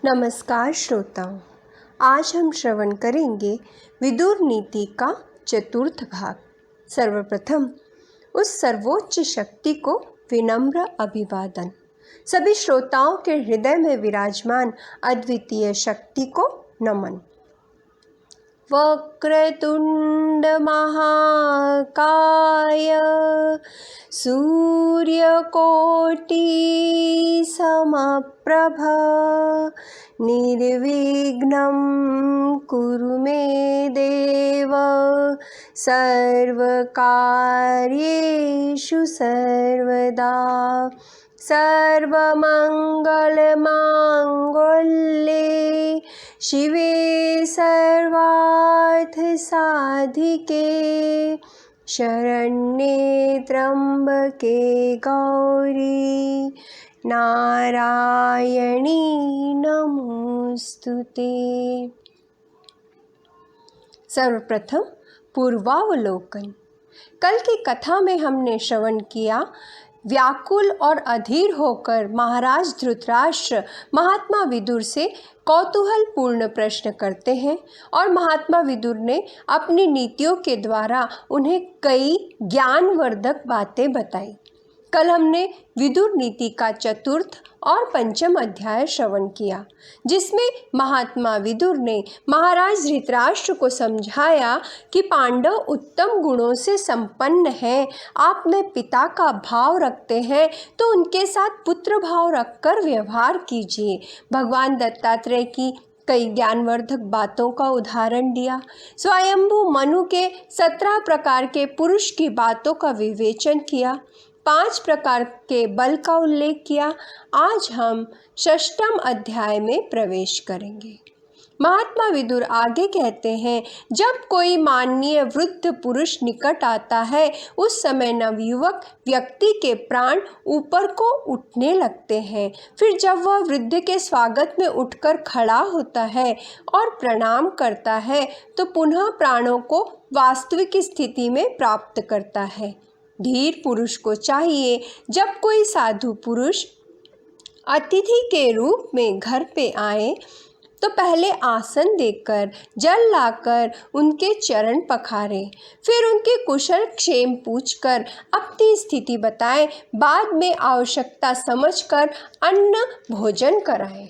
नमस्कार श्रोताओं, आज हम श्रवण करेंगे विदुर नीति का चतुर्थ भाग। सर्वप्रथम उस सर्वोच्च शक्ति को विनम्र अभिवादन। सभी श्रोताओं के हृदय में विराजमान अद्वितीय शक्ति को नमन। वक्रतुंड महाकाय सूर्यकोटि समप्रभ निर्विघ्नं कुरु मे देव सर्वकार्येषु सर्वदा। सर्वमंगलमांगल्ये शिवे सर्वार्थसाधिके शरण्ये त्र्यंबके गौरी नारायणी नमोस्तुते। सर्वप्रथम पूर्वावलोकन। कल की कथा में हमने श्रवण किया, व्याकुल और अधीर होकर महाराज धृतराष्ट्र महात्मा विदुर से कौतूहलपूर्ण प्रश्न करते हैं और महात्मा विदुर ने अपनी नीतियों के द्वारा उन्हें कई ज्ञानवर्धक बातें बताई। कल हमने विदुर नीति का चतुर्थ और पंचम अध्याय श्रवण किया, जिसमें महात्मा विदुर ने महाराज धृतराष्ट्र को समझाया कि पांडव उत्तम गुणों से संपन्न हैं, आप में पिता का भाव रखते हैं तो उनके साथ पुत्र भाव रखकर व्यवहार कीजिए। भगवान दत्तात्रेय की कई ज्ञानवर्धक बातों का उदाहरण दिया। स्वयंभू मनु के 17 प्रकार के पुरुष की बातों का विवेचन किया। 5 प्रकार के बल का उल्लेख किया। आज हम षष्ठम अध्याय में प्रवेश करेंगे। महात्मा विदुर आगे कहते हैं, जब कोई माननीय वृद्ध पुरुष निकट आता है उस समय नवयुवक व्यक्ति के प्राण ऊपर को उठने लगते हैं। फिर जब वह वृद्ध के स्वागत में उठकर खड़ा होता है और प्रणाम करता है तो पुनः प्राणों को वास्तविक स्थिति में प्राप्त करता है। धीर पुरुष को चाहिए, जब कोई साधु पुरुष अतिथि के रूप में घर पे आए तो पहले आसन देकर जल लाकर उनके चरण पखारे, फिर उनके कुशल क्षेम पूछकर अपनी स्थिति बताएं, बाद में आवश्यकता समझकर अन्न भोजन कराएं।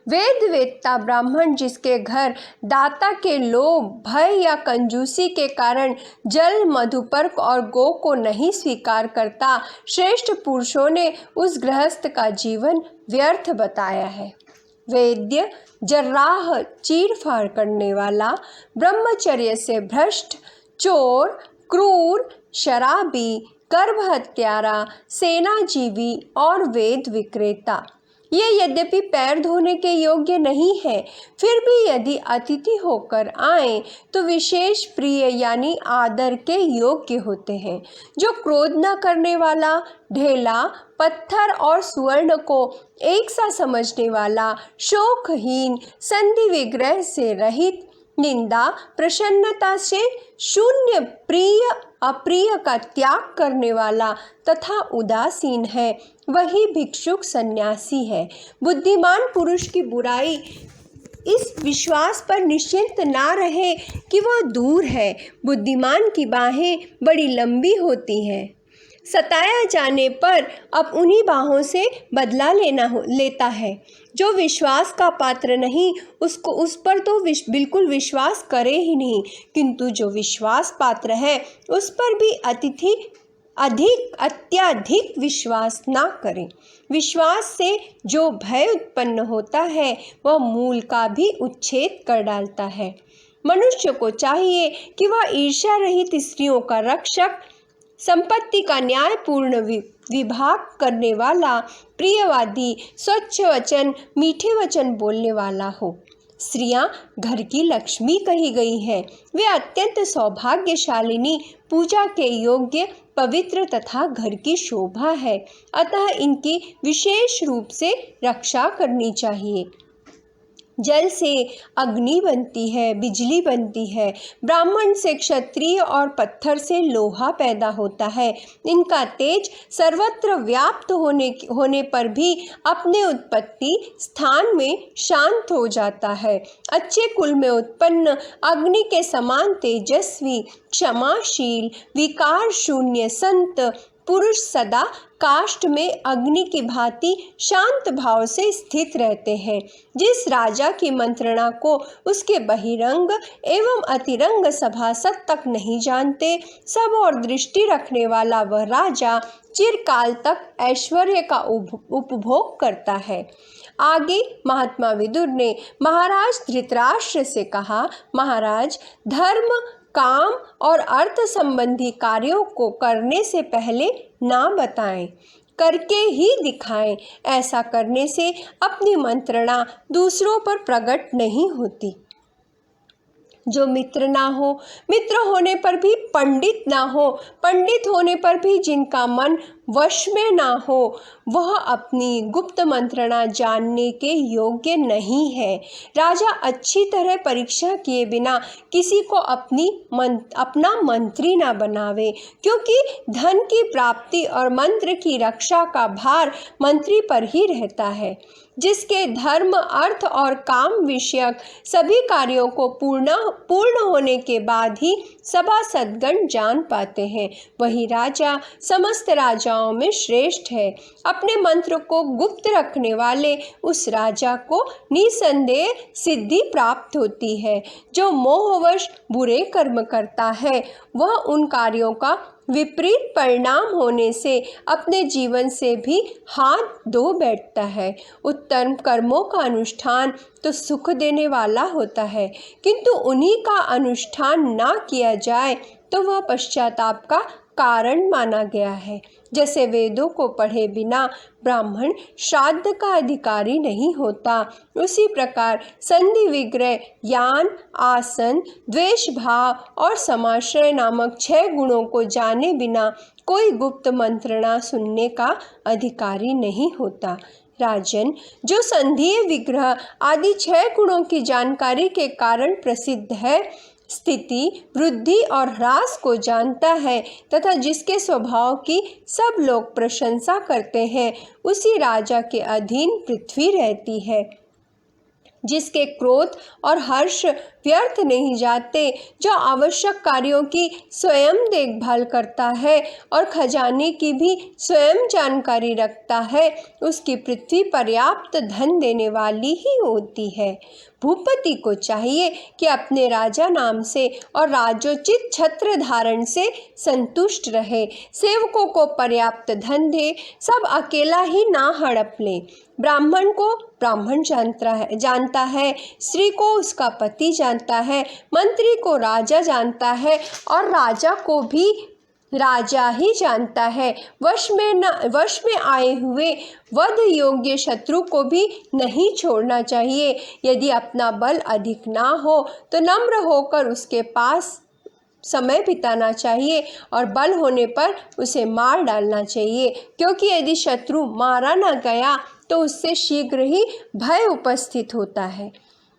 वेद वेत्ता ब्राह्मण जिसके घर दाता के लोभ, भय या कंजूसी के कारण जल, मधुपर्क और गो को नहीं स्वीकार करता, श्रेष्ठ पुरुषों ने उस गृहस्थ का जीवन व्यर्थ बताया है। वैद्य, जर्राह, चीरफाड़ करने वाला, ब्रह्मचर्य से भ्रष्ट, चोर, क्रूर, शराबी, गर्भ हत्यारा, सेनाजीवी और वेद विक्रेता, ये यद्यपि पैर धोने के योग्य नहीं है, फिर भी यदि अतिथि होकर आए तो विशेष प्रिय यानी आदर के योग्य होते हैं। जो क्रोध न करने वाला, ढेला, पत्थर और स्वर्ण को एक सा समझने वाला, शोकहीन, संधि विग्रह से रहित, निंदा प्रसन्नता से शून्य, प्रिय अप्रिय का त्याग करने वाला तथा उदासीन है, वही भिक्षुक सन्यासी है। बुद्धिमान पुरुष की बुराई इस विश्वास पर निश्चिंत ना रहे कि वह दूर है। बुद्धिमान की बाहें बड़ी लंबी होती हैं, सताया जाने पर अब उन्हीं बाहों से बदला लेता है। जो विश्वास का पात्र नहीं उसको उस पर तो बिल्कुल विश्वास करे ही नहीं, किंतु जो विश्वास पात्र है उस पर भी अत्यधिक विश्वास ना करें। विश्वास से जो भय उत्पन्न होता है वह मूल का भी उच्छेद कर डालता है। मनुष्य को चाहिए कि वह ईर्ष्या रहित स्त्रियों का रक्षक, संपत्ति का न्यायपूर्ण विभाग करने वाला, प्रियवादी, स्वच्छ वचन, मीठे वचन बोलने वाला हो। स्त्रियां घर की लक्ष्मी कही गई हैं। वे अत्यंत सौभाग्यशालिनी, पूजा के योग्य, पवित्र तथा घर की शोभा है, अतः इनकी विशेष रूप से रक्षा करनी चाहिए। जल से अग्नि बनती है, बिजली बनती है, ब्राह्मण से क्षत्रिय और पत्थर से लोहा पैदा होता है। इनका तेज सर्वत्र व्याप्त होने पर भी अपने उत्पत्ति स्थान में शांत हो जाता है। अच्छे कुल में उत्पन्न अग्नि के समान तेजस्वी, क्षमाशील, विकार शून्य संत पुरुष सदा काष्ठ में अग्नि की भांति शांत भाव से स्थित रहते हैं। जिस राजा की मंत्रणा को उसके बहिरंग एवं अतिरंग सभासद तक नहीं जानते, सब और दृष्टि रखने वाला वह राजा चिरकाल तक ऐश्वर्य का उपभोग करता है। आगे महात्मा विदुर ने महाराज धृतराष्ट्र से कहा, महाराज, धर्म, काम और अर्थ संबंधी कार्यों को करने से पहले ना बताएं, करके ही दिखाएं। ऐसा करने से अपनी मंत्रणा दूसरों पर प्रकट नहीं होती। जो मित्र ना हो, मित्र होने पर भी पंडित ना हो, पंडित होने पर भी जिनका मन वश में ना हो, वह अपनी गुप्त मंत्रणा जानने के योग्य नहीं है। राजा अच्छी तरह परीक्षा किए बिना किसी को अपना मंत्री ना बनावे, क्योंकि धन की प्राप्ति और मंत्र की रक्षा का भार मंत्री पर ही रहता है। जिसके धर्म, अर्थ और काम विषयक सभी कार्यों को पूर्ण होने के बाद ही सभासदगण जान पाते हैं, वही राजा समस्त राजाओं में श्रेष्ठ है। अपने मंत्र को गुप्त रखने वाले उस राजा को निसंदेह सिद्धि प्राप्त होती है। जो मोहवश बुरे कर्म करता है, वह उन कार्यों का विपरीत परिणाम होने से अपने जीवन से भी हाथ धो बैठता है। उत्तम कर्मों का अनुष्ठान तो सुख देने वाला होता है, किंतु उन्हीं का अनुष्ठान ना किया जाए तो वह पश्चाताप का कारण माना गया है। जैसे वेदों को पढ़े बिना ब्राह्मण श्राद्ध का अधिकारी नहीं होता, उसी प्रकार संधि, विग्रह, यान, आसन, द्वेष भाव और समाश्रय नामक 6 गुणों को जाने बिना कोई गुप्त मंत्रणा सुनने का अधिकारी नहीं होता। राजन, जो संधि, विग्रह आदि 6 गुणों की जानकारी के कारण प्रसिद्ध है, स्थिति, वृद्धि और ह्रास को जानता है तथा जिसके स्वभाव की सब लोग प्रशंसा करते हैं, उसी राजा के अधीन पृथ्वी रहती है। जिसके क्रोध और हर्ष व्यर्थ नहीं जाते, जो आवश्यक कार्यों की स्वयं देखभाल करता है और खजाने की भी स्वयं जानकारी रखता है, उसकी पृथ्वी पर्याप्त धन देने वाली ही होती है। भूपति को चाहिए कि अपने राजा नाम से और राजोचित छत्र धारण से संतुष्ट रहे, सेवकों को पर्याप्त धन दे, सब अकेला ही ना हड़प ले। ब्राह्मण को ब्राह्मण जानता है, स्त्री को उसका पति जानता है, मंत्री को राजा जानता है और राजा को भी राजा ही जानता है। वश में आए हुए वध योग्य शत्रु को भी नहीं छोड़ना चाहिए। यदि अपना बल अधिक ना हो तो नम्र होकर उसके पास समय बिताना चाहिए और बल होने पर उसे मार डालना चाहिए, क्योंकि यदि शत्रु मारा न गया तो उससे शीघ्र ही भय उपस्थित होता है।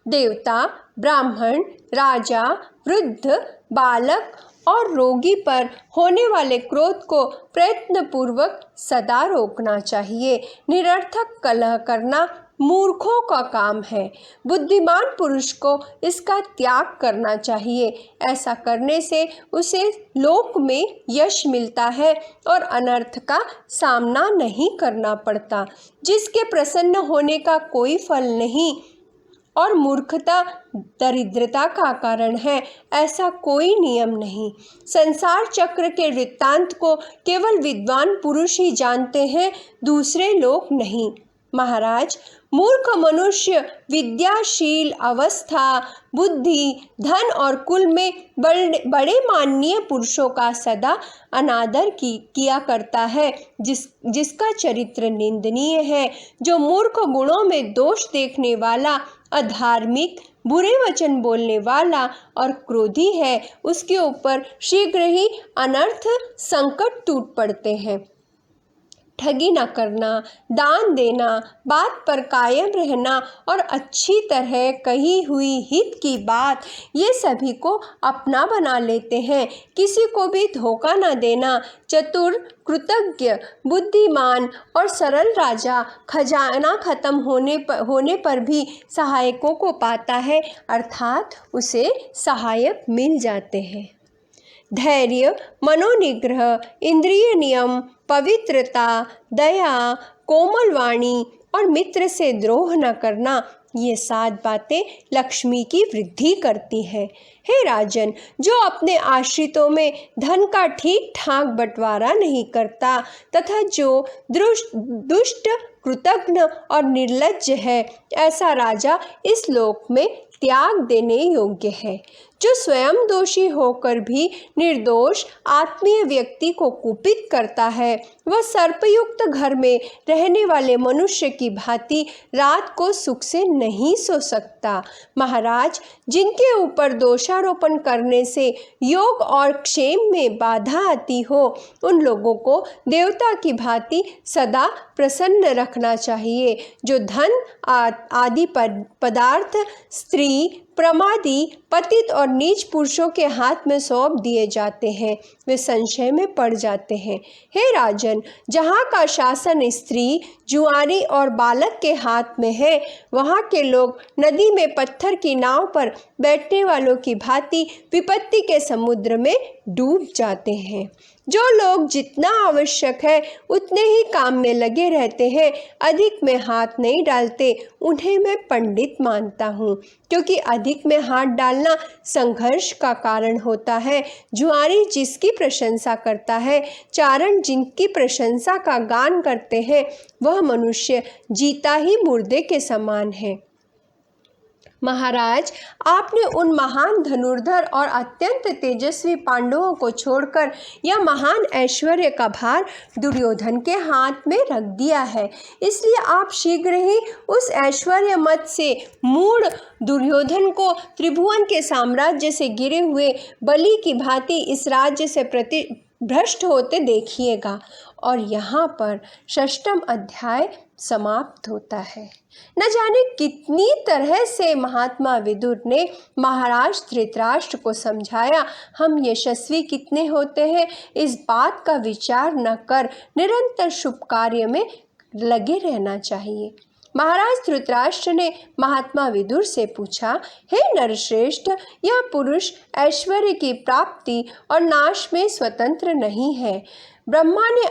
देवता, ब्राह्मण, राजा, वृद्ध, बालक और रोगी पर होने वाले क्रोध को प्रयत्नपूर्वक सदा रोकना चाहिए। निरर्थक कलह करना मूर्खों का काम है। बुद्धिमान पुरुष को इसका त्याग करना चाहिए। ऐसा करने से उसे लोक में यश मिलता है और अनर्थ का सामना नहीं करना पड़ता। जिसके प्रसन्न होने का कोई फल नहीं और मूर्खता दरिद्रता का कारण है, ऐसा कोई नियम नहीं। संसार चक्र के वृत्तांत को केवल विद्वान पुरुष ही जानते हैं, दूसरे लोग नहीं। महाराज, मूर्ख मनुष्य विद्याशील अवस्था, बुद्धि, धन और कुल में बड़े माननीय पुरुषों का सदा अनादर किया करता है, जिसका चरित्र निंदनीय है। जो मूर्ख गुणों में दोष देखने वाला, अधार्मिक, बुरे वचन बोलने वाला और क्रोधी है, उसके ऊपर शीघ्र ही अनर्थ संकट टूट पड़ते हैं। ठगी न करना, दान देना, बात पर कायम रहना और अच्छी तरह कही हुई हित की बात, ये सभी को अपना बना लेते हैं। किसी को भी धोखा न देना। चतुर, कृतज्ञ, बुद्धिमान और सरल राजा खजाना खत्म होने पर भी सहायकों को पाता है, अर्थात उसे सहायक मिल जाते हैं। धैर्य, मनोनिग्रह, इंद्रिय नियम, पवित्रता, दया, कोमल वाणी और मित्र से द्रोह न करना, ये 7 बातें लक्ष्मी की वृद्धि करती हैं। हे राजन, जो अपने आश्रितों में धन का ठीक ठाक बंटवारा नहीं करता तथा जो दुष्ट, कृतघ्न और निर्लज्ज है, ऐसा राजा इस लोक में त्याग देने योग्य है। जो स्वयं दोषी होकर भी निर्दोष आत्मीय व्यक्ति को कुपित करता है, वह सर्पयुक्त घर में रहने वाले मनुष्य की भांति रात को सुख से नहीं सो सकता। महाराज, जिनके ऊपर दोषारोपण करने से योग और क्षेम में बाधा आती हो, उन लोगों को देवता की भांति सदा प्रसन्न रखना चाहिए। जो धन आदि पदार्थ स्त्री, प्रमादी, पतित और नीच पुरुषों के हाथ में सौंप दिए जाते हैं, वे संशय में पड़ जाते हैं। हे राजन, जहाँ का शासन स्त्री, जुआरी और बालक के हाथ में है, वहाँ के लोग नदी में पत्थर की नाव पर बैठने वालों की भांति विपत्ति के समुद्र में डूब जाते हैं। जो लोग जितना आवश्यक है उतने ही काम में लगे रहते हैं, अधिक में हाथ नहीं डालते, उन्हें मैं पंडित मानता हूँ, क्योंकि अधिक में हाथ डालना संघर्ष का कारण होता है। जुआरी जिसकी प्रशंसा करता है, चारण जिनकी प्रशंसा का गान करते हैं, वह मनुष्य जीता ही मुर्दे के समान है। महाराज, आपने उन महान धनुर्धर और अत्यंत तेजस्वी पांडवों को छोड़कर यह महान ऐश्वर्य का भार दुर्योधन के हाथ में रख दिया है, इसलिए आप शीघ्र ही उस ऐश्वर्य मत से मूढ़ दुर्योधन को त्रिभुवन के साम्राज्य से गिरे हुए बलि की भांति इस राज्य से भ्रष्ट होते देखिएगा। और यहाँ पर 6वां अध्याय समाप्त होता है। न जाने कितनी तरह से महात्मा विदुर ने महाराज धृतराष्ट्र को समझाया, हम यशस्वी कितने होते हैं इस बात का विचार न कर निरंतर शुभ कार्य में लगे रहना चाहिए। महाराज धृतराष्ट्र ने महात्मा विदुर से पूछा, हे नरश्रेष्ठ, यह पुरुष ऐश्वर्य की प्राप्ति और नाश में स्वतंत्र नहीं है। ब्रह्मा ने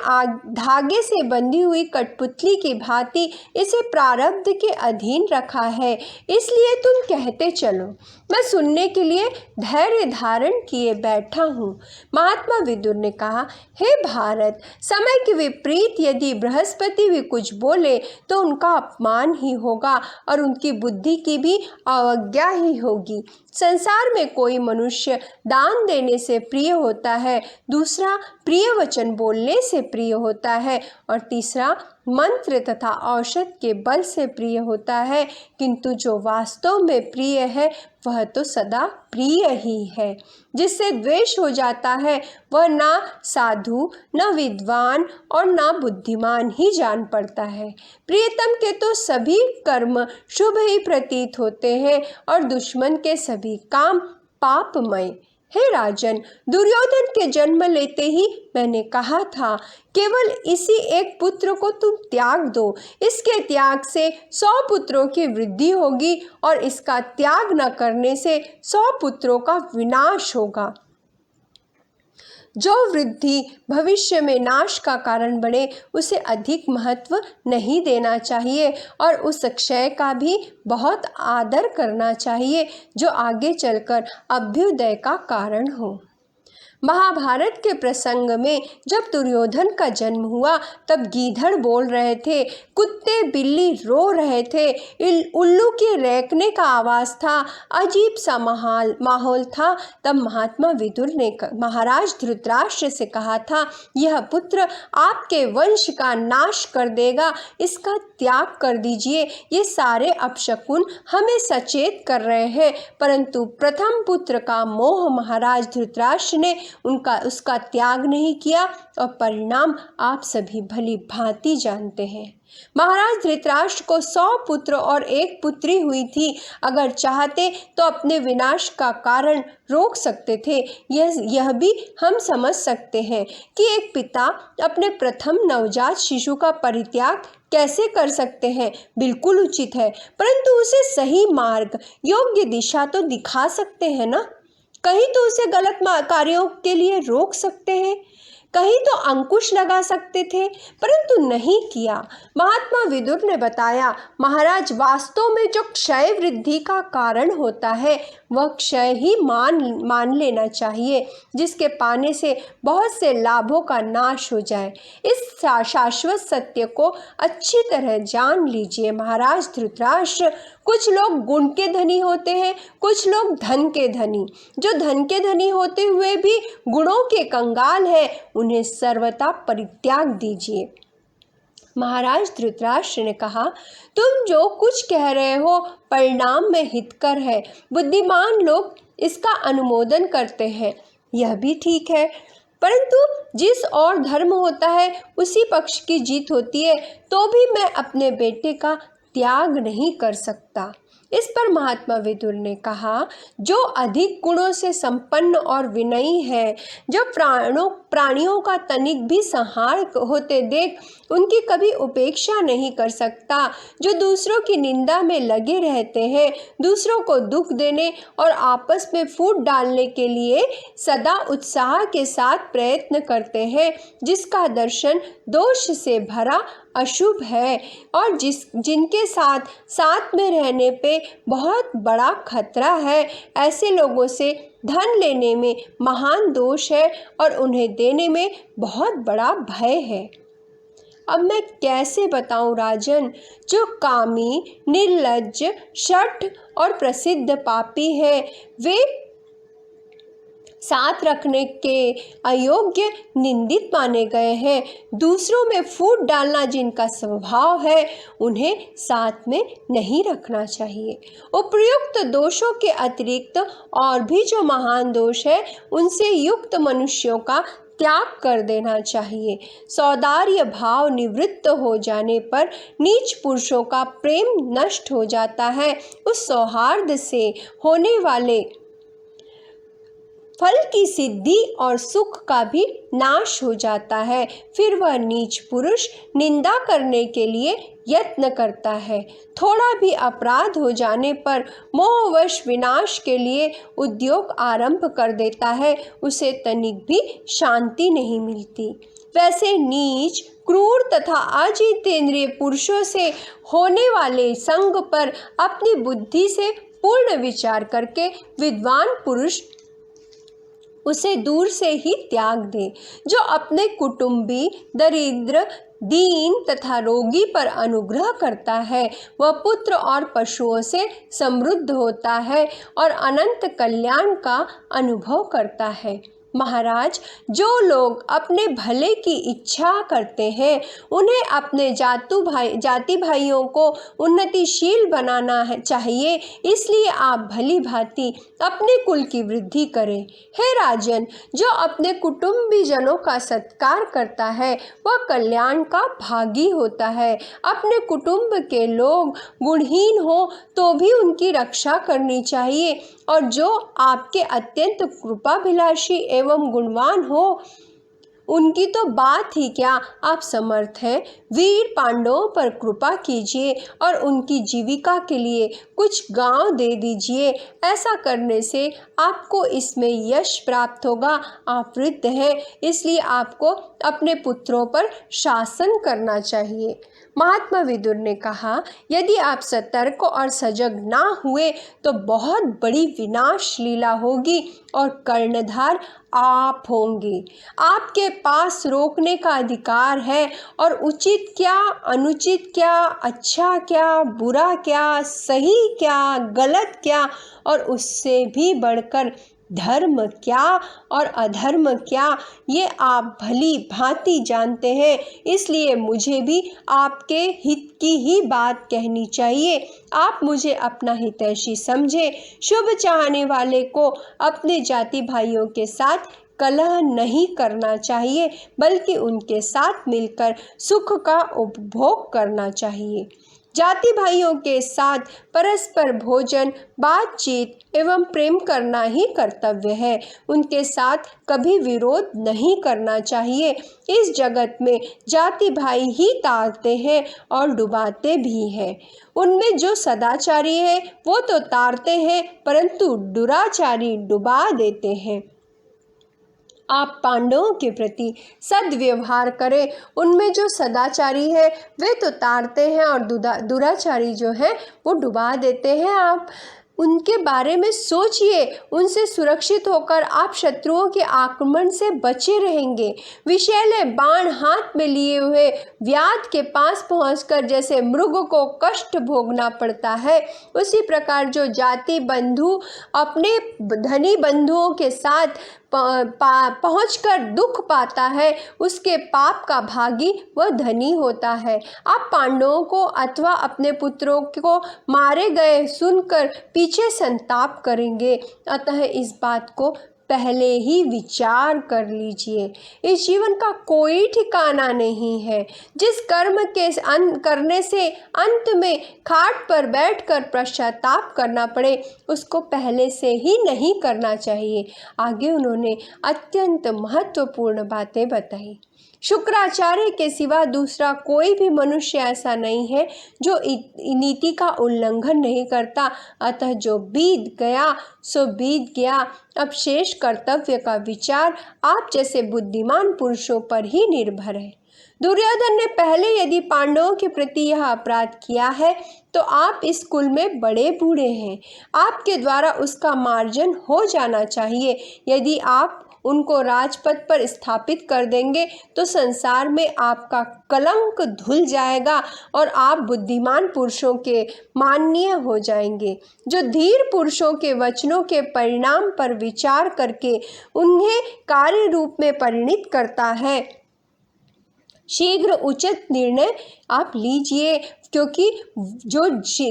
धागे से बंधी हुई कठपुतली की भांति इसे प्रारब्ध के अधीन रखा है, इसलिए तुम कहते चलो, मैं सुनने के लिए धैर्य धारण किए बैठा हूँ। महात्मा विदुर ने कहा, हे भारत, समय के विपरीत यदि बृहस्पति भी कुछ बोले तो उनका अपमान ही होगा और उनकी बुद्धि की भी अवज्ञा ही होगी। संसार में कोई मनुष्य दान देने से प्रिय होता है, दूसरा प्रिय वचन बोलने से प्रिय होता है और तीसरा मंत्र तथा औषध के बल से प्रिय होता है, किंतु जो वास्तव में प्रिय है वह तो सदा प्रिय ही है। जिससे द्वेष हो जाता है वह ना साधु, न विद्वान और ना बुद्धिमान ही जान पड़ता है। प्रियतम के तो सभी कर्म शुभ ही प्रतीत होते हैं और दुश्मन के सभी काम पापमय। हे राजन, दुर्योधन के जन्म लेते ही मैंने कहा था, केवल इसी एक पुत्र को तुम त्याग दो, इसके त्याग से 100 पुत्रों की वृद्धि होगी और इसका त्याग न करने से 100 पुत्रों का विनाश होगा। जो वृद्धि भविष्य में नाश का कारण बने उसे अधिक महत्व नहीं देना चाहिए और उस क्षय का भी बहुत आदर करना चाहिए जो आगे चलकर अभ्युदय का कारण हो। महाभारत के प्रसंग में जब दुर्योधन का जन्म हुआ तब गीधड़ बोल रहे थे, कुत्ते बिल्ली रो रहे थे, उल्लू के रेंकने का आवाज़ था, अजीब सा माहौल था। तब महात्मा विदुर ने महाराज धृतराष्ट्र से कहा था, यह पुत्र आपके वंश का नाश कर देगा, इसका त्याग कर दीजिए। ये सारे अपशकुन हमें सचेत कर रहे हैं, परंतु प्रथम पुत्र का मोह महाराज धृतराष्ट्र ने उसका त्याग नहीं किया और परिणाम आप सभी भली भांति जानते हैं। महाराज धृतराष्ट्र को 100 पुत्र और 1 पुत्री हुई थी। अगर चाहते तो अपने विनाश का कारण रोक सकते थे। यह भी हम समझ सकते हैं कि एक पिता अपने प्रथम नवजात शिशु का परित्याग कैसे कर सकते हैं। बिल्कुल उचित है, परंतु उसे सही मार्ग, योग्य दिशा तो दिखा सकते हैं ना। कहीं तो उसे गलत कार्यों के लिए रोक सकते हैं, कहीं तो अंकुश लगा सकते थे, परंतु नहीं किया। महात्मा विदुर ने बताया, महाराज वास्तव में जो क्षय वृद्धि का कारण होता है वह क्षय ही मान लेना चाहिए, जिसके पाने से बहुत से लाभों का नाश हो जाए। इस शाश्वत सत्य को अच्छी तरह जान लीजिए महाराज धृतराष्ट्र। कुछ लोग गुण के धनी होते हैं, कुछ लोग धन के धनी। जो धन के धनी होते हुए भी गुणों के कंगाल है, उन्हें सर्वथा परित्याग दीजिए। महाराज धृतराष्ट्र ने कहा, तुम जो कुछ कह रहे हो परिणाम में हितकर है। बुद्धिमान लोग इसका अनुमोदन करते हैं, यह भी ठीक है, परंतु जिस और धर्म होता है उसी पक्ष की जीत होती है, तो भी मैं अपने बेटे का त्याग नहीं कर सकता। इस पर महात्मा विदुर ने कहा, जो अधिक गुणों से संपन्न और विनयी है, जो प्राणियों का तनिक भी संहार होते देख उनकी कभी उपेक्षा नहीं कर सकता, जो दूसरों की निंदा में लगे रहते हैं, दूसरों को दुख देने और आपस में फूट डालने के लिए सदा उत्साह के साथ प्रयत्न करते हैं, जिसका दर्शन दोष से भरा अशुभ है और जिनके साथ में रहने पे बहुत बड़ा खतरा है, ऐसे लोगों से धन लेने में महान दोष है और उन्हें देने में बहुत बड़ा भय है। अब मैं कैसे बताऊं राजन, जो कामी, निर्लज्ज, शठ और प्रसिद्ध पापी है, वे साथ रखने के अयोग्य निंदित माने गए हैं। दूसरों में फूट डालना जिनका स्वभाव है, उन्हें साथ में नहीं रखना चाहिए। उपयुक्त दोषों के अतिरिक्त और भी जो महान दोष है, उनसे युक्त मनुष्यों का त्याग कर देना चाहिए। सौदार्य भाव निवृत्त हो जाने पर नीच पुरुषों का प्रेम नष्ट हो जाता है। उस सौहार्द से होने वाले फल की सिद्धि और सुख का भी नाश हो जाता है। फिर वह नीच पुरुष निंदा करने के लिए यत्न करता है। थोड़ा भी अपराध हो जाने पर मोहवश विनाश के लिए उद्योग आरंभ कर देता है, उसे तनिक भी शांति नहीं मिलती। वैसे नीच, क्रूर तथा अजितेंद्रिय पुरुषों से होने वाले संग पर अपनी बुद्धि से पूर्ण विचार करके विद्वान पुरुष उसे दूर से ही त्याग दे। जो अपने कुटुंबी, दरिद्र, दीन तथा रोगी पर अनुग्रह करता है, वह पुत्र और पशुओं से समृद्ध होता है और अनंत कल्याण का अनुभव करता है। महाराज, जो लोग अपने भले की इच्छा करते हैं, उन्हें अपने जाति भाइयों को उन्नतिशील बनाना चाहिए। इसलिए आप भली भांति अपने कुल की वृद्धि करें। हे राजन, जो अपने कुटुंबी जनों का सत्कार करता है, वह कल्याण का भागी होता है। अपने कुटुंब के लोग गुणहीन हो तो भी उनकी रक्षा करनी चाहिए, और जो आपके अत्यंत कृपाभिलाषी एवं गुणवान हो, उनकी तो बात ही क्या, आप समर्थ हैं। वीर पांडवों पर कृपा कीजिए और उनकी जीविका के लिए कुछ गांव दे दीजिए। ऐसा करने से आपको इसमें यश प्राप्त होगा। आप वृद्ध हैं, इसलिए आपको अपने पुत्रों पर शासन करना चाहिए। महात्मा विदुर ने कहा, यदि आप सतर्क और सजग ना हुए तो बहुत बड़ी विनाश लीला होगी और कर्णधार आप होंगे। आपके पास रोकने का अधिकार है और उचित क्या, अनुचित क्या, अच्छा क्या, बुरा क्या, सही क्या, गलत क्या और उससे भी बढ़कर धर्म क्या और अधर्म क्या, ये आप भली भांति जानते हैं। इसलिए मुझे भी आपके हित की ही बात कहनी चाहिए। आप मुझे अपना हितैषी समझे। शुभ चाहने वाले को अपने जाति भाइयों के साथ कलह नहीं करना चाहिए, बल्कि उनके साथ मिलकर सुख का उपभोग करना चाहिए। जाति भाइयों के साथ परस्पर भोजन, बातचीत एवं प्रेम करना ही कर्तव्य है। उनके साथ कभी विरोध नहीं करना चाहिए। इस जगत में जाति भाई ही तारते हैं और डुबाते भी हैं। उनमें जो सदाचारी है वो तो तारते हैं, परंतु दुराचारी डुबा देते हैं। आप पांडवों के प्रति सद्व्यवहार करें। उनमें जो सदाचारी है वे तो तारते हैं और दुराचारी जो है वो डुबा देते हैं। आप उनके बारे में सोचिए। उनसे सुरक्षित होकर आप शत्रुओं के आक्रमण से बचे रहेंगे। विषैले बाण हाथ में लिए हुए व्याध के पास पहुंचकर जैसे मृग को कष्ट भोगना पड़ता है, उसी प्रकार जो जाति बंधु अपने धनी बंधुओं के साथ पहुंचकर दुख पाता है, उसके पाप का भागी वह धनी होता है। आप पांडवों को अथवा अपने पुत्रों को मारे गए सुनकर पीछे संताप करेंगे, अतः इस बात को पहले ही विचार कर लीजिए। इस जीवन का कोई ठिकाना नहीं है। जिस कर्म के करने से अंत में खाट पर बैठकर पश्चाताप करना पड़े, उसको पहले से ही नहीं करना चाहिए। आगे उन्होंने अत्यंत महत्वपूर्ण बातें बताई। शुक्राचार्य के सिवा दूसरा कोई भी मनुष्य ऐसा नहीं है जो नीति का उल्लंघन नहीं करता। अतः जो बीत गया सो बीत गया। अब शेष कर्तव्य का विचार आप जैसे बुद्धिमान पुरुषों पर ही निर्भर है। दुर्योधन ने पहले यदि पांडवों के प्रति यह अपराध किया है तो आप इस कुल में बड़े बूढ़े हैं। आपके द्वारा उसका मार्जन हो जाना चाहिए। यदि आप उनको राजपथ पर स्थापित कर देंगे तो संसार में आपका कलंक धुल जाएगा और आप बुद्धिमान पुरुषों के माननीय हो जाएंगे। जो धीर पुरुषों के वचनों के परिणाम पर विचार करके उन्हें कार्य रूप में परिणित करता है, शीघ्र उचित निर्णय आप लीजिए, क्योंकि जो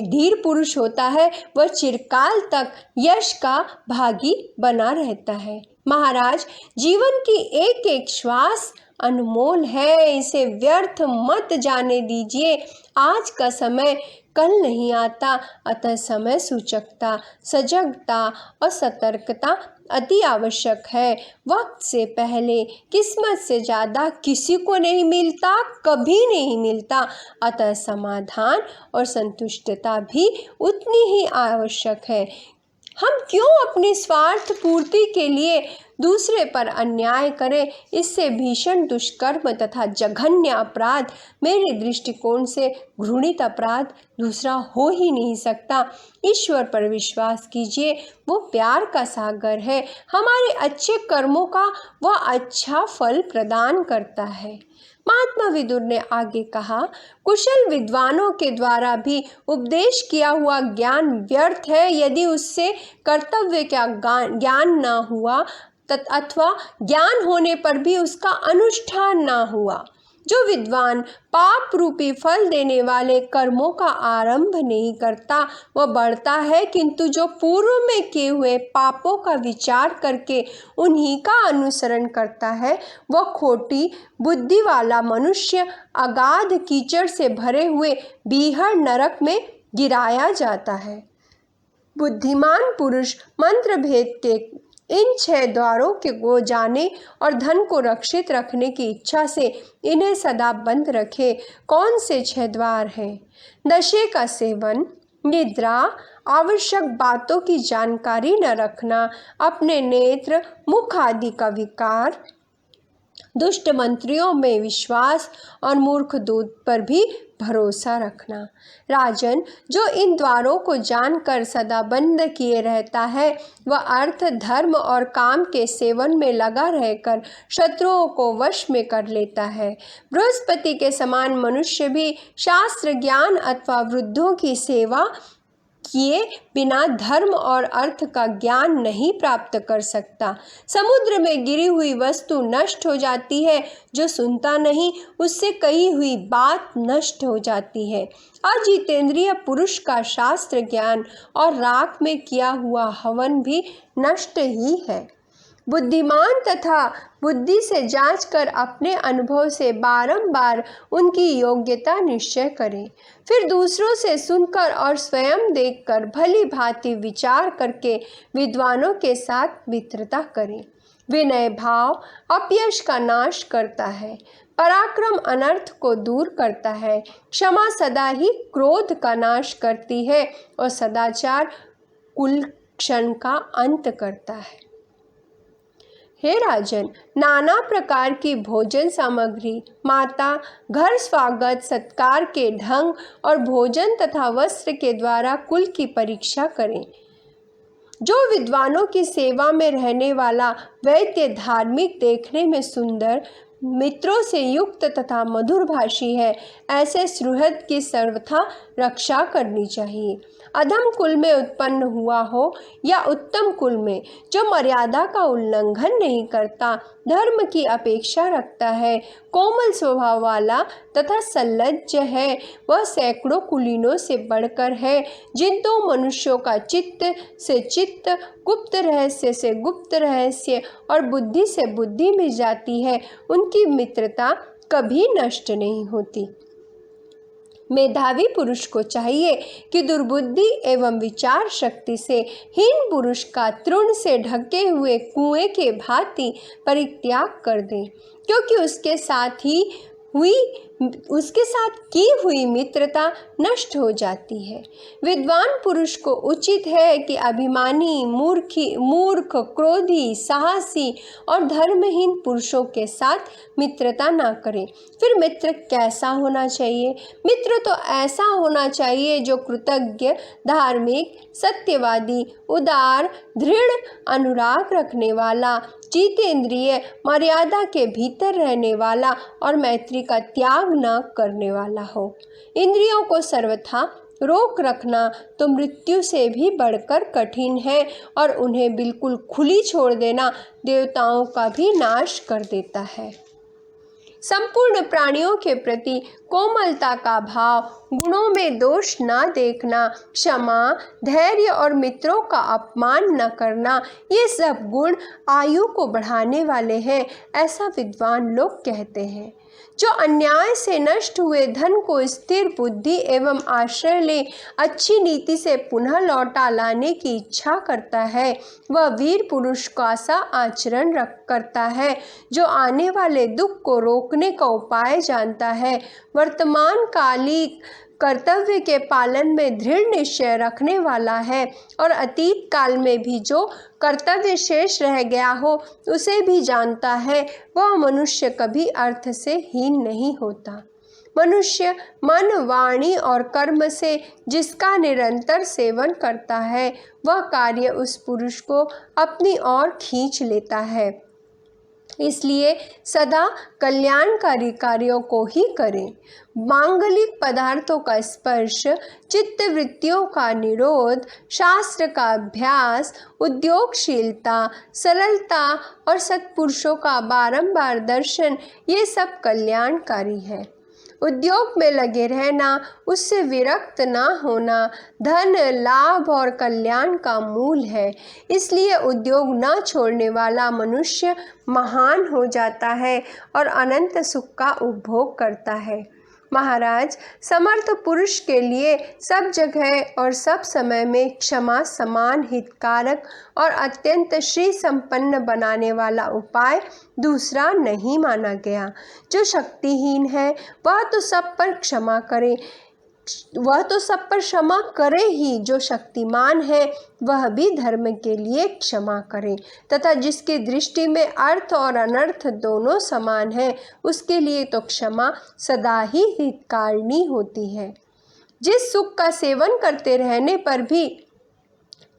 धीर पुरुष होता है वह चिरकाल तक यश का भागी बना रहता है। महाराज, जीवन की एक एक श्वास अनमोल है, इसे व्यर्थ मत जाने दीजिए। आज का समय कल नहीं आता, अतः समय सूचकता, सजगता और सतर्कता अति आवश्यक है। वक्त से पहले किस्मत से ज़्यादा किसी को नहीं मिलता, कभी नहीं मिलता। अतः समाधान और संतुष्टता भी उतनी ही आवश्यक है। हम क्यों अपनी स्वार्थ पूर्ति के लिए दूसरे पर अन्याय करें? इससे भीषण दुष्कर्म तथा जघन्य अपराध, मेरे दृष्टिकोण से घृणित अपराध दूसरा हो ही नहीं सकता। ईश्वर पर विश्वास कीजिए, वो प्यार का सागर है। हमारे अच्छे कर्मों का वह अच्छा फल प्रदान करता है। महात्मा विदुर ने आगे कहा, कुशल विद्वानों के द्वारा भी उपदेश किया हुआ ज्ञान व्यर्थ है यदि उससे कर्तव्य का ज्ञान ना हुआ अथवा ज्ञान होने पर भी उसका अनुष्ठान ना हुआ। जो विद्वान पाप रूपी फल देने वाले कर्मों का आरंभ नहीं करता वह बढ़ता है, किंतु जो पूर्व में किए हुए पापों का विचार करके उन्हीं का अनुसरण करता है वह खोटी बुद्धि वाला मनुष्य अगाध कीचड़ से भरे हुए बीहड़ नरक में गिराया जाता है। बुद्धिमान पुरुष मंत्र भेद के इन 6 द्वारों के को जाने और धन को रक्षित रखने की इच्छा से इन्हें सदा बंद रखे। कौन से 6 द्वार हैं? नशे का सेवन, निद्रा, आवश्यक बातों की जानकारी न रखना, अपने नेत्र, मुख आदि का विकार, दुष्ट मंत्रियों में विश्वास और मूर्ख दूत पर भी भरोसा रखना। राजन, जो इन द्वारों को जानकर सदा बंद किए रहता है वह अर्थ, धर्म और काम के सेवन में लगा रहकर शत्रुओं को वश में कर लेता है। बृहस्पति के समान मनुष्य भी शास्त्र ज्ञान अथवा वृद्धों की सेवा किए बिना धर्म और अर्थ का ज्ञान नहीं प्राप्त कर सकता। समुद्र में गिरी हुई वस्तु नष्ट हो जाती है, जो सुनता नहीं उससे कही हुई बात नष्ट हो जाती है। अजितेंद्रिय पुरुष का शास्त्र ज्ञान और राख में किया हुआ हवन भी नष्ट ही है। बुद्धिमान तथा बुद्धि से जांच कर अपने अनुभव से बारंबार उनकी योग्यता निश्चय करें। फिर दूसरों से सुनकर और स्वयं देखकर भली भांति विचार करके विद्वानों के साथ मित्रता करें। विनय भाव अपयश का नाश करता है, पराक्रम अनर्थ को दूर करता है, क्षमा सदा ही क्रोध का नाश करती है और सदाचार कुलक्षण का अंत करता है। हे राजन, नाना प्रकार की भोजन सामग्री, माता, घर, स्वागत सत्कार के ढंग और भोजन तथा वस्त्र के द्वारा कुल की परीक्षा करें। जो विद्वानों की सेवा में रहने वाला वैद्य धार्मिक, देखने में सुंदर, मित्रों से युक्त तथा मधुरभाषी है, ऐसे सुहृद की सर्वथा रक्षा करनी चाहिए। अधम कुल में उत्पन्न हुआ हो या उत्तम कुल में, जो मर्यादा का उल्लंघन नहीं करता, धर्म की अपेक्षा रखता है, कोमल स्वभाव वाला तथा सल्लज्ज है, वह सैकड़ों कुलीनों से बढ़कर है। जिन दो मनुष्यों का चित्त से चित्त, गुप्त रहस्य से गुप्त रहस्य और बुद्धि से बुद्धि मिल जाती है, उनकी मित्रता कभी नष्ट नहीं होती। मेधावी पुरुष को चाहिए कि दुर्बुद्धि एवं विचार शक्ति से हीन पुरुष का तृण से ढके हुए कुएं के भांति परित्याग कर दे, क्योंकि उसके साथ की हुई मित्रता नष्ट हो जाती है। विद्वान पुरुष को उचित है कि अभिमानी, मूर्ख, क्रोधी, साहसी और धर्महीन पुरुषों के साथ मित्रता ना करें। फिर मित्र कैसा होना चाहिए? मित्र तो ऐसा होना चाहिए जो कृतज्ञ, धार्मिक, सत्यवादी, उदार, दृढ़ अनुराग रखने वाला, जितेंद्रिय, मर्यादा के भीतर रहने वाला और मैत्री का त्याग न करने वाला हो। इंद्रियों को सर्वथा रोक रखना तो मृत्यु से भी बढ़कर कठिन है और उन्हें बिल्कुल खुली छोड़ देना देवताओं का भी नाश कर देता है। संपूर्ण प्राणियों के प्रति कोमलता का भाव, गुणों में दोष न देखना, क्षमा, धैर्य और मित्रों का अपमान न करना, ये सब गुण आयु को बढ़ाने वाले हैं, ऐसा विद्वान लोग कहते हैं। जो अन्याय से नष्ट हुए धन को स्थिर बुद्धि एवं आश्रय ले अच्छी नीति से पुनः लौटा लाने की इच्छा करता है, वह वीर पुरुष का सा आचरण करता है, जो आने वाले दुख को रोकने का उपाय जानता है, वर्तमान कालिक कर्तव्य के पालन में दृढ़ निश्चय रखने वाला है और अतीत काल में भी जो कर्तव्य शेष रह गया हो उसे भी जानता है, वह मनुष्य कभी अर्थ से हीन नहीं होता। मनुष्य मन, वाणी और कर्म से जिसका निरंतर सेवन करता है, वह कार्य उस पुरुष को अपनी ओर खींच लेता है। इसलिए सदा कल्याणकारी कार्यों को ही करें। मांगलिक पदार्थों का स्पर्श, चित्त वृत्तियों का निरोध, शास्त्र का अभ्यास, उद्योगशीलता, सरलता और सत्पुरुषों का बारंबार दर्शन, ये सब कल्याणकारी है। उद्योग में लगे रहना, उससे विरक्त ना होना धन, लाभ और कल्याण का मूल है। इसलिए उद्योग न छोड़ने वाला मनुष्य महान हो जाता है और अनंत सुख का उपभोग करता है। महाराज, समर्थ पुरुष के लिए सब जगह और सब समय में क्षमा समान हितकारक और अत्यंत श्री संपन्न बनाने वाला उपाय दूसरा नहीं माना गया। जो शक्तिहीन है वह तो सब पर क्षमा करे ही, जो शक्तिमान है वह भी धर्म के लिए क्षमा करे, तथा जिसकी दृष्टि में अर्थ और अनर्थ दोनों समान है, उसके लिए तो क्षमा सदा ही हितकारिणी होती है। जिस सुख का सेवन करते रहने पर भी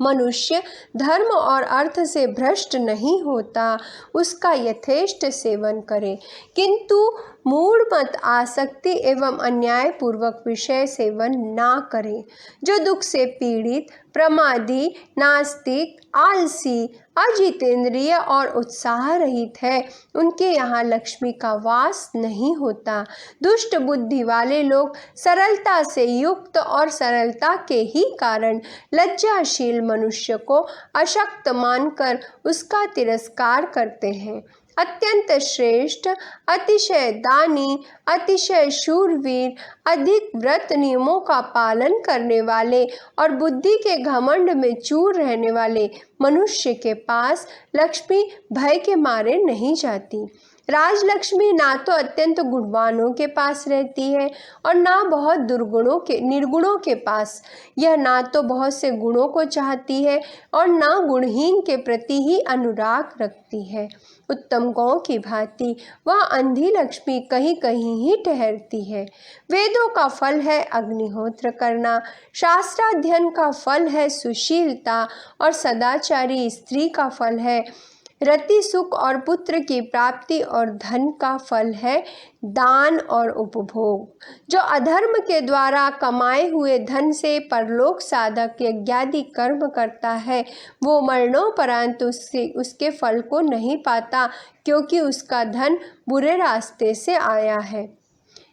मनुष्य धर्म और अर्थ से भ्रष्ट नहीं होता, उसका यथेष्ट सेवन करे, किंतु मूढ़मत आसक्ति एवं अन्यायपूर्वक विषय सेवन ना करें। जो दुख से पीड़ित, प्रमादी, नास्तिक, आलसी, अजितेंद्रिय और उत्साह रहित है, उनके यहाँ लक्ष्मी का वास नहीं होता। दुष्ट बुद्धि वाले लोग सरलता से युक्त और सरलता के ही कारण लज्जाशील मनुष्य को अशक्त मानकर उसका तिरस्कार करते हैं। अत्यंत श्रेष्ठ, अतिशय दानी, अतिशय शूरवीर, अधिक व्रत नियमों का पालन करने वाले और बुद्धि के घमंड में चूर रहने वाले मनुष्य के पास लक्ष्मी भय के मारे नहीं जाती। राजलक्ष्मी ना तो अत्यंत गुणवानों के पास रहती है और ना बहुत निर्गुणों के पास। यह ना तो बहुत से गुणों को चाहती है और ना गुणहीन के प्रति ही अनुराग रखती है। उत्तम गौ की भांति वह अंधी लक्ष्मी कहीं कहीं ही ठहरती है। वेदों का फल है अग्निहोत्र करना, शास्त्राध्ययन का फल है सुशीलता और सदाचारी स्त्री का फल है रति सुख और पुत्र की प्राप्ति और धन का फल है दान और उपभोग। जो अधर्म के द्वारा कमाए हुए धन से परलोक साधक यज्ञादि कर्म करता है, वो मरणोपरांत उसके फल को नहीं पाता, क्योंकि उसका धन बुरे रास्ते से आया है।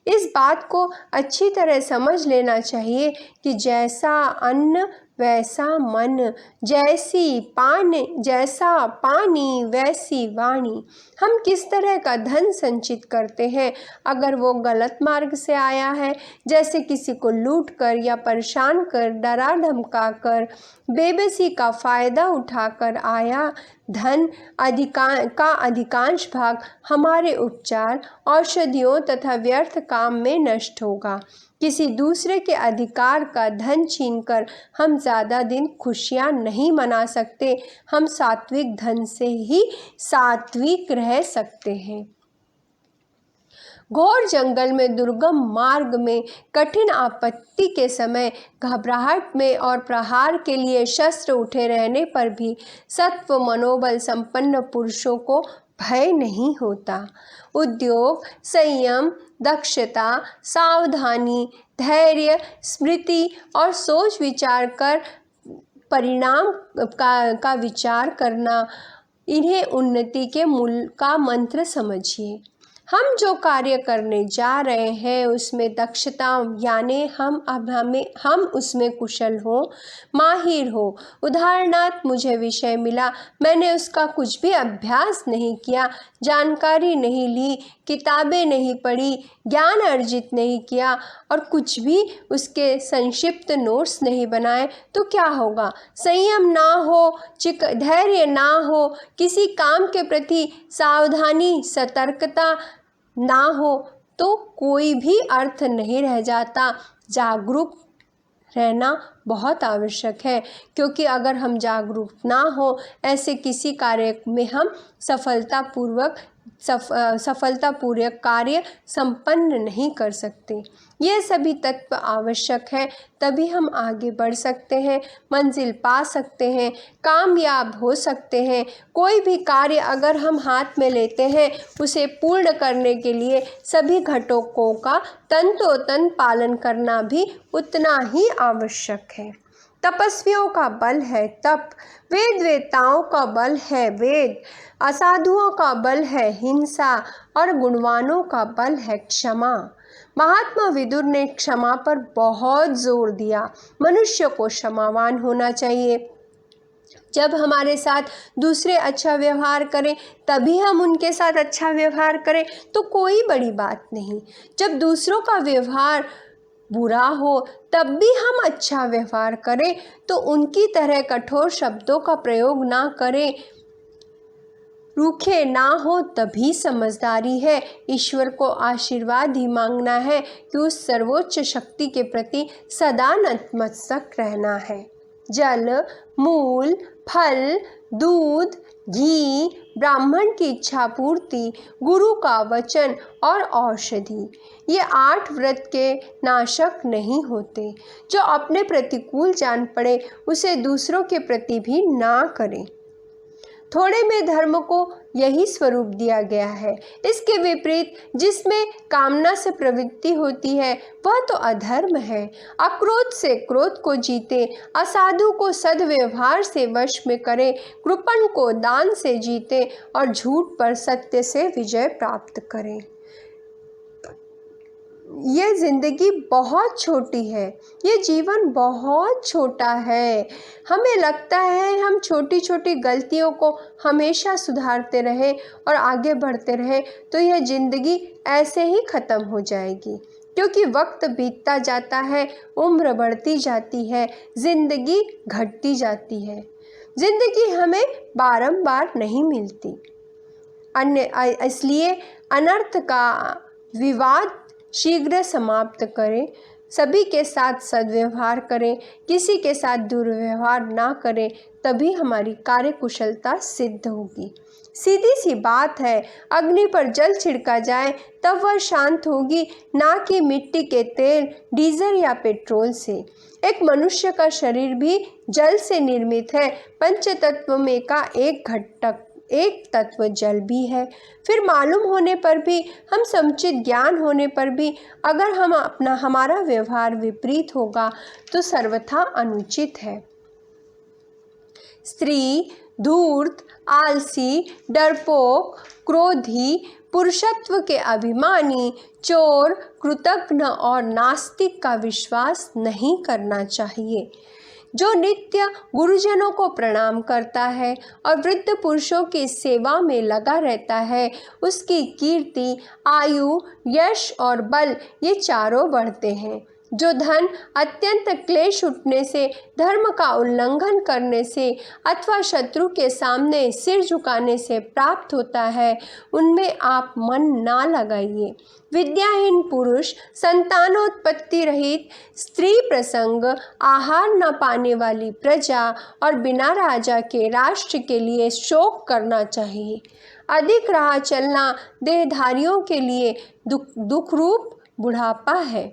इस बात को अच्छी तरह समझ लेना चाहिए कि जैसा अन्न वैसा मन, जैसा पानी वैसी वाणी। हम किस तरह का धन संचित करते हैं, अगर वो गलत मार्ग से आया है, जैसे किसी को लूट कर या परेशान कर, डरा धमका कर, बेबसी का फायदा उठाकर आया धन का अधिकांश भाग हमारे उपचार, औषधियों तथा व्यर्थ काम में नष्ट होगा। किसी दूसरे के अधिकार का धन छीनकर हम ज़्यादा दिन खुशियाँ नहीं मना सकते। हम सात्विक धन से ही सात्विक रह सकते हैं। घोर जंगल में, दुर्गम मार्ग में, कठिन आपत्ति के समय, घबराहट में और प्रहार के लिए शस्त्र उठे रहने पर भी सत्व मनोबल संपन्न पुरुषों को भय नहीं होता। उद्योग, संयम, दक्षता, सावधानी, धैर्य, स्मृति और सोच विचार कर परिणाम का विचार करना, इन्हें उन्नति के मूल का मंत्र समझिए। हम जो कार्य करने जा रहे हैं उसमें दक्षता यानी हम उसमें कुशल हो, माहिर हो। उदाहरणार्थ, मुझे विषय मिला, मैंने उसका कुछ भी अभ्यास नहीं किया, जानकारी नहीं ली, किताबें नहीं पढ़ी, ज्ञान अर्जित नहीं किया और कुछ भी उसके संक्षिप्त नोट्स नहीं बनाए, तो क्या होगा? संयम ना हो, धैर्य ना हो, किसी काम के प्रति सावधानी, सतर्कता ना हो, तो कोई भी अर्थ नहीं रह जाता। जागरूक रहना बहुत आवश्यक है, क्योंकि अगर हम जागरूक ना हो, ऐसे किसी कार्य में हम सफलतापूर्वक कार्य संपन्न नहीं कर सकते। ये सभी तत्व आवश्यक है, तभी हम आगे बढ़ सकते हैं, मंजिल पा सकते हैं, कामयाब हो सकते हैं। कोई भी कार्य अगर हम हाथ में लेते हैं, उसे पूर्ण करने के लिए सभी घटकों का तंतोतंत पालन करना भी उतना ही आवश्यक है। तपस्वियों का बल है तप, वेदवेताओं का बल है वेद, असाधुओं का बल है हिंसा और गुणवानों का बल है क्षमा। महात्मा विदुर ने क्षमा पर बहुत जोर दिया। मनुष्य को क्षमावान होना चाहिए। जब हमारे साथ दूसरे अच्छा व्यवहार करें, तभी हम उनके साथ अच्छा व्यवहार करें, तो कोई बड़ी बात नहीं। जब दूसरों का व्यवहार बुरा हो, तब भी हम अच्छा व्यवहार करें, तो उनकी तरह कठोर शब्दों का प्रयोग ना करें, रूखे ना हो, तभी समझदारी है। ईश्वर को आशीर्वाद ही मांगना है कि उस सर्वोच्च शक्ति के प्रति सदा नतमस्तक रहना है। जल, मूल, फल, दूध, घी, ब्राह्मण की इच्छा पूर्ति, गुरु का वचन और औषधि, ये 8 व्रत के नाशक नहीं होते। जो अपने प्रतिकूल जान पड़े, उसे दूसरों के प्रति भी ना करें। थोड़े में धर्म को यही स्वरूप दिया गया है। इसके विपरीत जिसमें कामना से प्रवृत्ति होती है वह तो अधर्म है। अक्रोध से क्रोध को जीते, असाधु को सद्व्यवहार से वश में करे, कृपण को दान से जीते और झूठ पर सत्य से विजय प्राप्त करें। ये ज़िंदगी बहुत छोटी है, ये जीवन बहुत छोटा है। हमें लगता है हम छोटी छोटी गलतियों को हमेशा सुधारते रहें और आगे बढ़ते रहें तो यह ज़िंदगी ऐसे ही ख़त्म हो जाएगी, क्योंकि वक्त बीतता जाता है, उम्र बढ़ती जाती है, ज़िंदगी घटती जाती है। ज़िंदगी हमें बारंबार नहीं मिलती। इसलिए अनर्थ का विवाद शीघ्र समाप्त करें, सभी के साथ सद्व्यवहार करें, किसी के साथ दुर्व्यवहार ना करें, तभी हमारी कार्यकुशलता सिद्ध होगी। सीधी सी बात है, अग्नि पर जल छिड़का जाए तब वह शांत होगी, ना कि मिट्टी के तेल, डीजल या पेट्रोल से। एक मनुष्य का शरीर भी जल से निर्मित है। पंचतत्व में का एक तत्व जल भी है। फिर मालूम होने पर भी, हम समुचित ज्ञान होने पर भी अगर हमारा व्यवहार विपरीत होगा तो सर्वथा अनुचित है। स्त्री धूर्त, आलसी, डरपोक, क्रोधी, पुरुषत्व के अभिमानी, चोर, कृतघ्न और नास्तिक का विश्वास नहीं करना चाहिए। जो नित्य गुरुजनों को प्रणाम करता है और वृद्ध पुरुषों की सेवा में लगा रहता है, उसकी कीर्ति, आयु, यश और बल ये चारों बढ़ते हैं। जो धन अत्यंत क्लेश उठने से, धर्म का उल्लंघन करने से अथवा शत्रु के सामने सिर झुकाने से प्राप्त होता है, उनमें आप मन ना लगाइए। विद्याहीन पुरुष, संतानोत्पत्ति रहित स्त्री प्रसंग, आहार न पाने वाली प्रजा और बिना राजा के राष्ट्र के लिए शोक करना चाहिए। अधिक राह चलना देहधारियों के लिए दुख रूप बुढ़ापा है।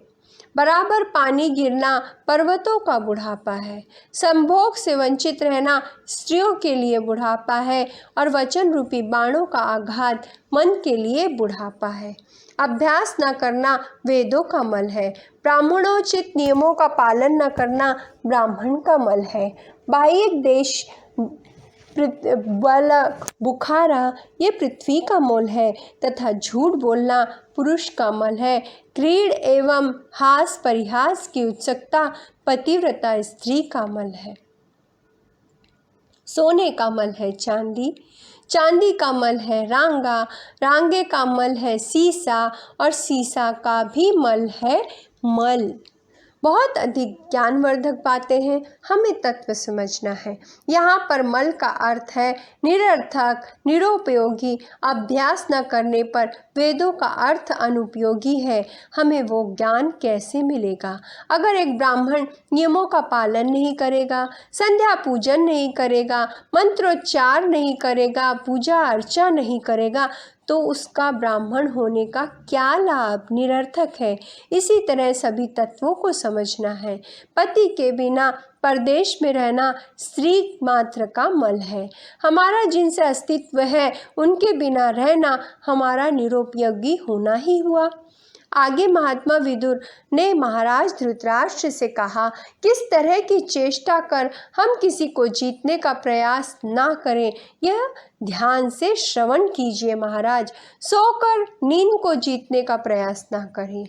बराबर पानी गिरना पर्वतों का बुढ़ापा है। संभोग से वंचित रहना स्त्रियों के लिए बुढ़ापा है और वचन रूपी बाणों का आघात मन के लिए बुढ़ापा है। अभ्यास न करना वेदों का मल है। ब्राह्मणोचित नियमों का पालन न करना ब्राह्मण का मल है। बाह्य देश बल बुखारा ये पृथ्वी का मोल है तथा झूठ बोलना पुरुष का मल है। क्रीड़ एवं हास परिहास की उत्सुकता पतिव्रता स्त्री का मल है। सोने का मल है चांदी, चांदी का मल है रांगा, रांगे का मल है सीसा और सीसा का भी मल है मल। बहुत अधिक ज्ञानवर्धक बातें हैं, हमें तत्व समझना है। यहाँ पर मल का अर्थ है निरर्थक, निरुपयोगी। अभ्यास न करने पर वेदों का अर्थ अनुपयोगी है। हमें वो ज्ञान कैसे मिलेगा? अगर एक ब्राह्मण नियमों का पालन नहीं करेगा, संध्या पूजन नहीं करेगा, मंत्रोच्चार नहीं करेगा, पूजा अर्चा नहीं करेगा, तो उसका ब्राह्मण होने का क्या लाभ? निरर्थक है। इसी तरह सभी तत्वों को समझना है। पति के बिना परदेश में रहना स्त्री मात्र का मल है। हमारा जिनसे अस्तित्व है उनके बिना रहना हमारा निरुपयोगी होना ही हुआ। आगे महात्मा विदुर ने महाराज धृतराष्ट्र से कहा, किस तरह की चेष्टा कर हम किसी को जीतने का प्रयास ना करें, यह ध्यान से श्रवण कीजिए महाराज। सोकर नींद को जीतने का प्रयास ना करें।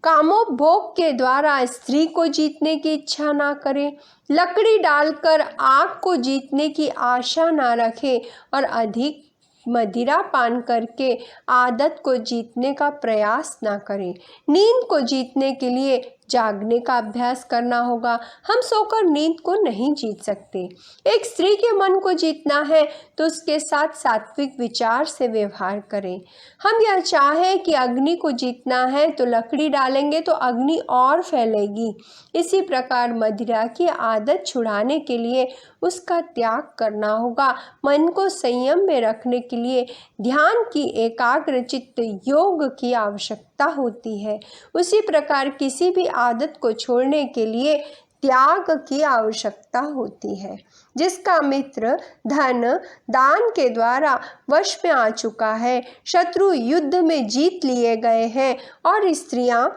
कामोपभोग के द्वारा स्त्री को जीतने की इच्छा ना करें। लकड़ी डालकर आग को जीतने की आशा ना रखें और अधिक मदिरा पान करके आदत को जीतने का प्रयास ना करें। नींद को जीतने के लिए जागने का अभ्यास करना होगा। हम सोकर नींद को नहीं जीत सकते। एक स्त्री के मन को जीतना है तो उसके साथ सात्विक विचार से व्यवहार करें। हम यह चाहें कि अग्नि को जीतना है तो लकड़ी डालेंगे तो अग्नि और फैलेगी। इसी प्रकार मदिरा की आदत छुड़ाने के लिए उसका त्याग करना होगा। मन को संयम में रखने के लिए ध्यान की एकाग्रचित्त योग की आवश्यकता होती है। उसी प्रकार किसी भी आदत को छोड़ने के लिए त्याग की आवश्यकता होती है। जिसका मित्र धन दान के द्वारा वश में आ चुका है, शत्रु युद्ध में जीत लिए गए हैं और स्त्रियां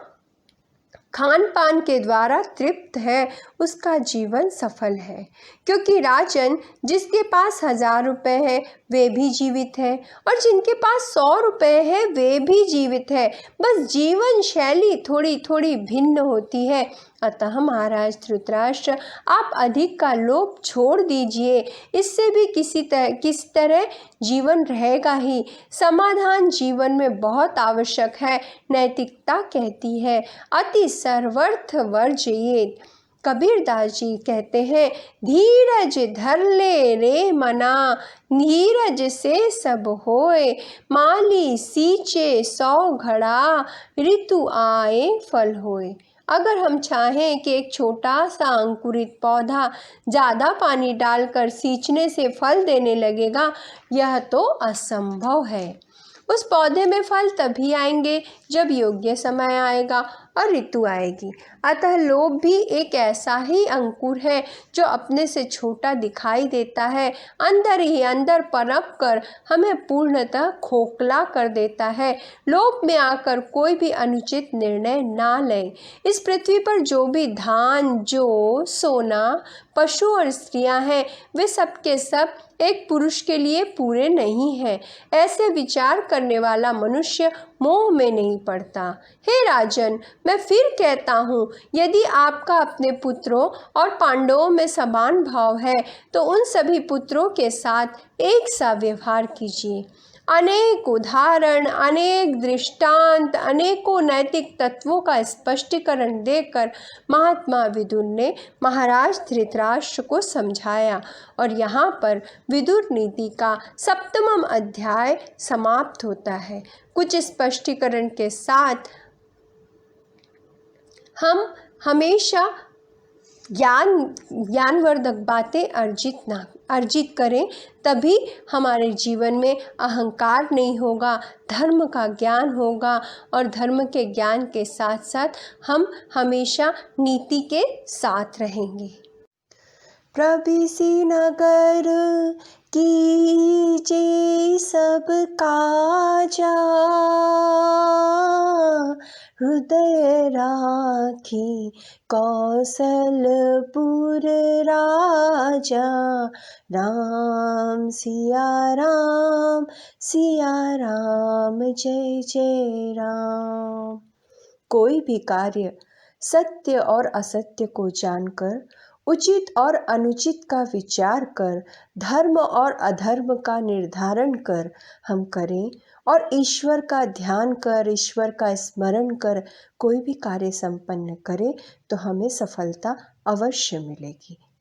खान पान के द्वारा तृप्त है, उसका जीवन सफल है। क्योंकि राजन, जिसके पास 1000 रुपये है वे भी जीवित है और जिनके पास 100 रुपये है वे भी जीवित है, बस जीवन शैली थोड़ी थोड़ी भिन्न होती है। अतः महाराज धृतराष्ट्र, आप अधिक का लोभ छोड़ दीजिए, इससे भी किस तरह जीवन रहेगा ही। समाधान जीवन में बहुत आवश्यक है। नैतिकता कहती है अति सर्वर्थ वर्जयेत। कबीरदास जी कहते हैं, धीरज धर ले रे मना, धीरज से सब होए, माली सींचे 100 घड़ा, ऋतु आए फल होए। अगर हम चाहें कि एक छोटा सा अंकुरित पौधा ज़्यादा पानी डालकर सींचने से फल देने लगेगा, यह तो असंभव है। उस पौधे में फल तभी आएंगे जब योग्य समय आएगा और ऋतु आएगी। अतः लोभ भी एक ऐसा ही अंकुर है जो अपने से छोटा दिखाई देता है, अंदर ही अंदर पनप कर हमें पूर्णतः खोखला कर देता है। लोभ में आकर कोई भी अनुचित निर्णय ना ले। इस पृथ्वी पर जो भी धान, जौ, सोना, पशु और स्त्रियां हैं, वे सब के सब एक पुरुष के लिए पूरे नहीं हैं। ऐसे विचार करने वाला मनुष्य मोह में नहीं पड़ता। हे राजन, मैं फिर कहता हूँ, यदि आपका अपने पुत्रों और पांडवों में समान भाव है तो उन सभी पुत्रों के साथ एक सा व्यवहार कीजिए। अनेक उदाहरण, अनेक दृष्टांत, अनेकों नैतिक तत्वों का स्पष्टीकरण देकर महात्मा विदुर ने महाराज धृतराष्ट्र को समझाया और यहाँ पर विदुर नीति का 7वां अध्याय समाप्त होता है। कुछ स्पष्टीकरण के साथ हम हमेशा ज्ञानवर्धक बातें अर्जित करें, तभी हमारे जीवन में अहंकार नहीं होगा, धर्म का ज्ञान होगा और धर्म के ज्ञान के साथ साथ हम हमेशा नीति के साथ रहेंगे। प्रभिसी नगर कीजे सब काजा, हृदय राखी कौशलपुर राजा। राम सिया राम जय जय राम। कोई भी कार्य सत्य और असत्य को जानकर, उचित और अनुचित का विचार कर, धर्म और अधर्म का निर्धारण कर हम करें और ईश्वर का ध्यान कर, ईश्वर का स्मरण कर कोई भी कार्य संपन्न करें तो हमें सफलता अवश्य मिलेगी।